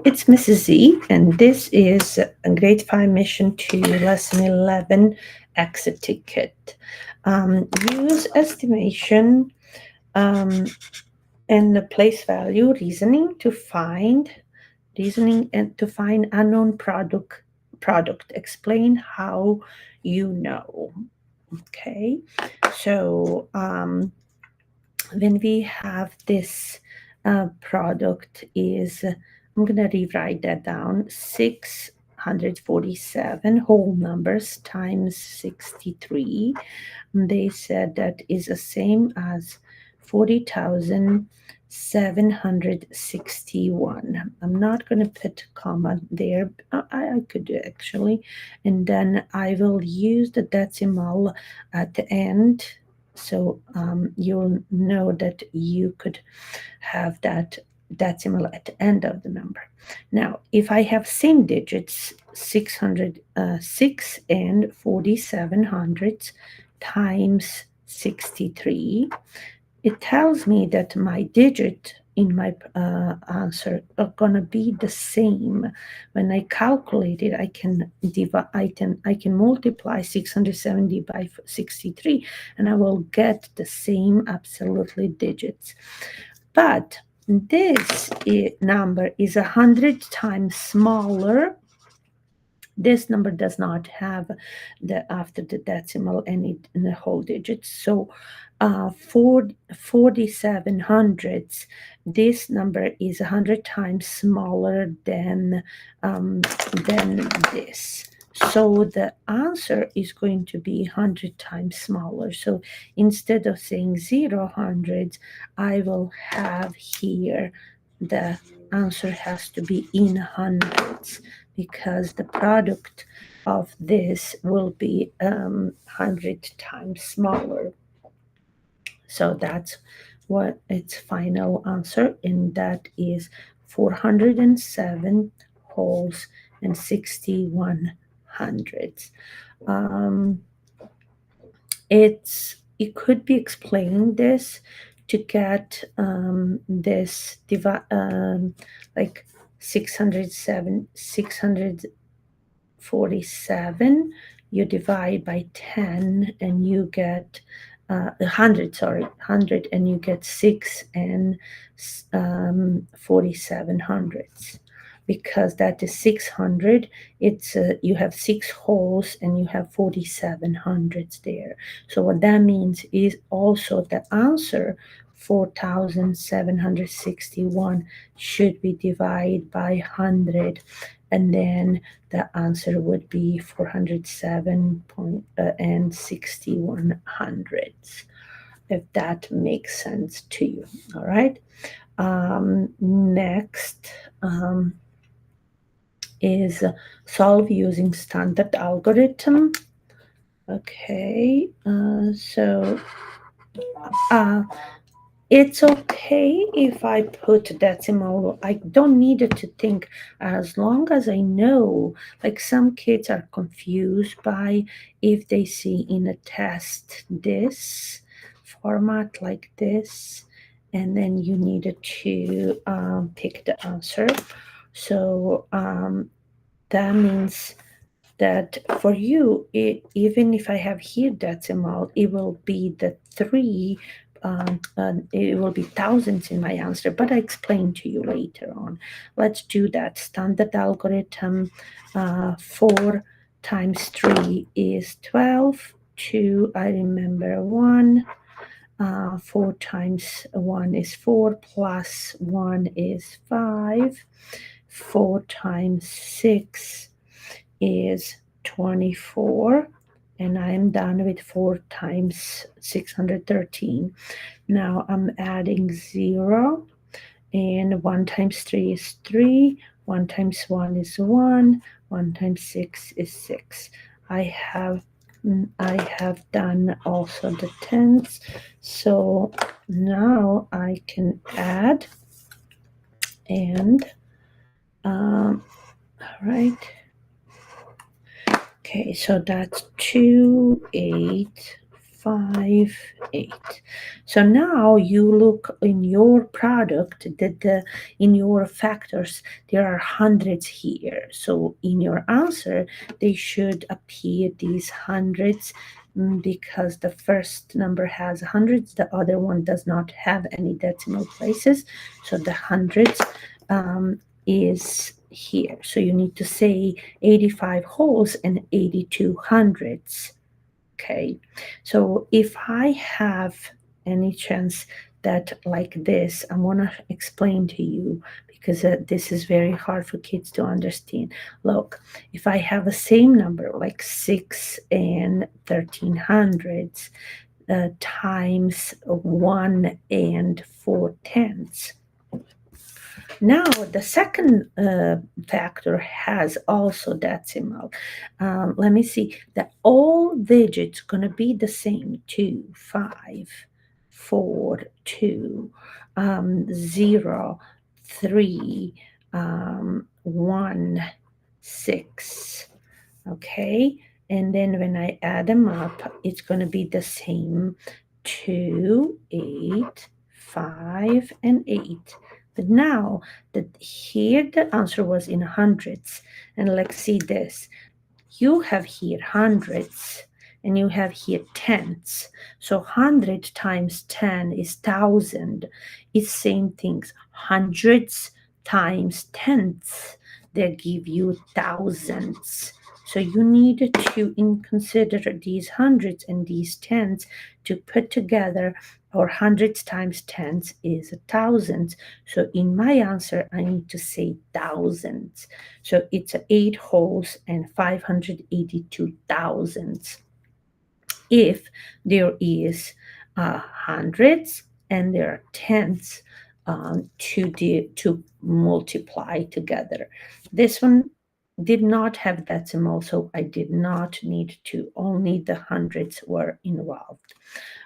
it's Mrs. Z, and this is a grade 5 mission to lesson 11 exit ticket. Use estimation and the place value reasoning and to find unknown product. Explain how you know. Okay, so when we have this product is, I'm going to rewrite that down, 647 whole numbers times 63. They said that is the same as 40,761. I'm not going to put a comma there. I could do actually. And then I will use the decimal at the end. So you'll know that you could have that decimal at the end of the number. Now, if I have same digits, 606 and 4700 times 63, it tells me that my digit in my answer are going to be the same. When I calculate it, I can multiply 670 by 63 and I will get the same absolutely digits. But this number is 100 times smaller. This number does not have after the decimal any in the whole digits. So 4700s, this number is 100 times smaller than this. So the answer is going to be 100 times smaller. So instead of saying 0 hundreds, I will have here the answer has to be in hundreds, because the product of this will be 100 times smaller. So that's what its final answer, and that is 407 wholes and 61 hundreds. It could be explaining this to get this like 647, you divide by 10 and you get 100 and you get 6 and 47 hundredths. Because that is 600, it's you have 6 wholes and you have 47 hundredths there. So what that means is also the answer 4,761 should be divided by 100, and then the answer would be 407.61 hundredths, if that makes sense to you. All right. Next is solve using standard algorithm. Okay, so it's okay if I put decimal. I don't need it to think, as long as I know. Like some kids are confused by if they see in a test this format like this, and then you needed to pick the answer. So that means that for you, even if I have here decimal, it will be the 3, it will be thousands in my answer, but I explain to you later on. Let's do that. Standard algorithm, 4 times 3 is 12, 2, I remember 1, 4 times 1 is 4, plus 1 is 5, 4 times 6 is 24, and I'm done with 4 times 613. Now I'm adding 0, and 1 times 3 is 3, 1 times 1 is 1, 1 times 6 is 6. I have done also the tens, so now I can add, and all right. Okay, so that's 2, 8, 5.8. So now you look in your product that in your factors there are hundreds here. So in your answer they should appear these hundreds because the first number has hundreds, the other one does not have any decimal places. So the hundreds is here. So you need to say 85 wholes and 82 hundreds. Okay, so if I have any chance that like this, I want to explain to you because this is very hard for kids to understand. Look, if I have a same number like 6 and 13 hundredths times 1 and 4 tenths. Now the second factor has also decimal. Let me see. That all digits gonna be the same. 2, 5, 4, 2, 0, 3, 1, 6. Okay, and then when I add them up, it's gonna be the same. 2, 8, 5, and 8. But now that here the answer was in hundreds, and let's see this. You have here hundreds, and you have here tenths. So 100 times 10 is 1,000. It's same things. Hundreds times tenths, they give you thousands. So you need to consider these hundreds and these tenths to put together, or hundreds times tenths is thousands. So in my answer, I need to say thousands. So it's 8 wholes and 582 thousandths. If there is hundreds and there are tenths to multiply together. This one did not have decimal, so I did not need to. Only the hundreds were involved.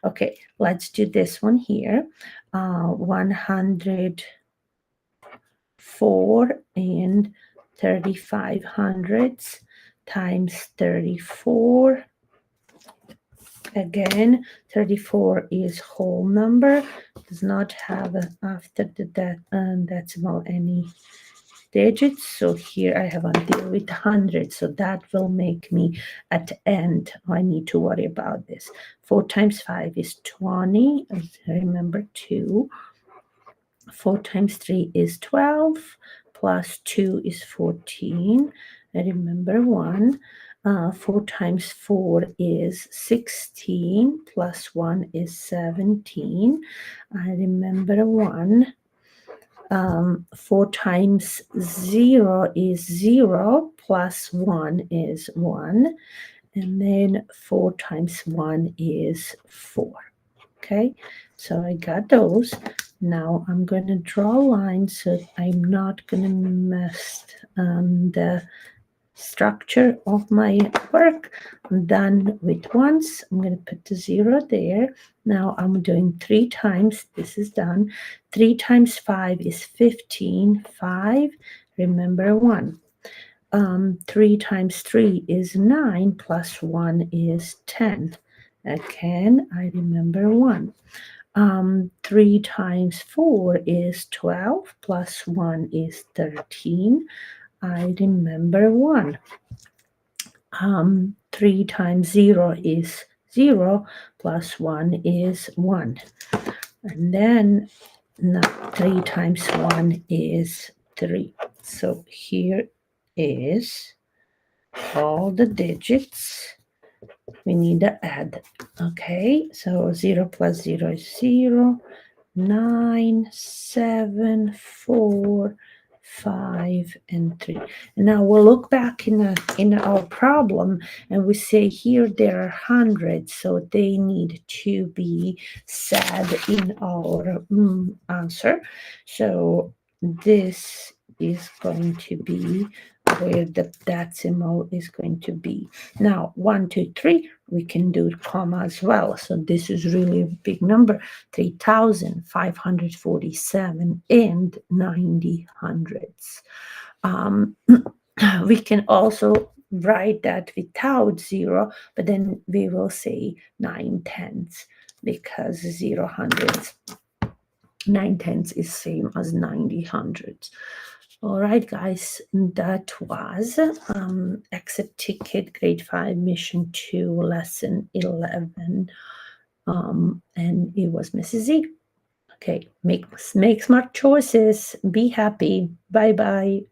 Okay, let's do this one here. 104 and 35 hundredths times 34. Again, 34 is whole number, does not have after the decimal any digits. So here I have to deal with hundreds. So that will make me at the end, I need to worry about this. 4 times 5 is 20. Remember 2. 4 times 3 is 12. Plus 2 is 14. Remember 1. 4 times 4 is 16. Plus 1 is 17. I remember 1. 4 times 0 is 0, plus 1 is 1, and then 4 times 1 is 4. Okay, so I got those. Now I'm going to draw lines so I'm not going to mess the structure of my work. I'm done with once. I'm going to put the 0 there. Now I'm doing 3 times. This is done. 3 times 5 is 15. 5. Remember 1. 3 times 3 is 9. Plus 1 is 10. Again, I remember 1. 3 times 4 is 12. Plus 1 is 13. I remember 1. 3 times 0 is 0, plus 1 is 1. And then 3 times 1 is 3. So here is all the digits we need to add. Okay, so 0 plus 0 is 0, 9, 7, 4, 5, and 3. And now we'll look back in our problem, and we say here there are hundreds, so they need to be said in our answer. So this is going to be where the decimal is going to be. Now 1, 2, 3, we can do comma as well. So this is really a big number. 3,547 and 90 hundredths. We can also write that without 0, but then we will say 9/10 because 0 hundredths, 9/10 is same as 90 hundredths. All right, guys, that was Exit Ticket Grade 5 Mission 2 Lesson 11, and it was Mrs. Z. Okay, make smart choices. Be happy. Bye-bye.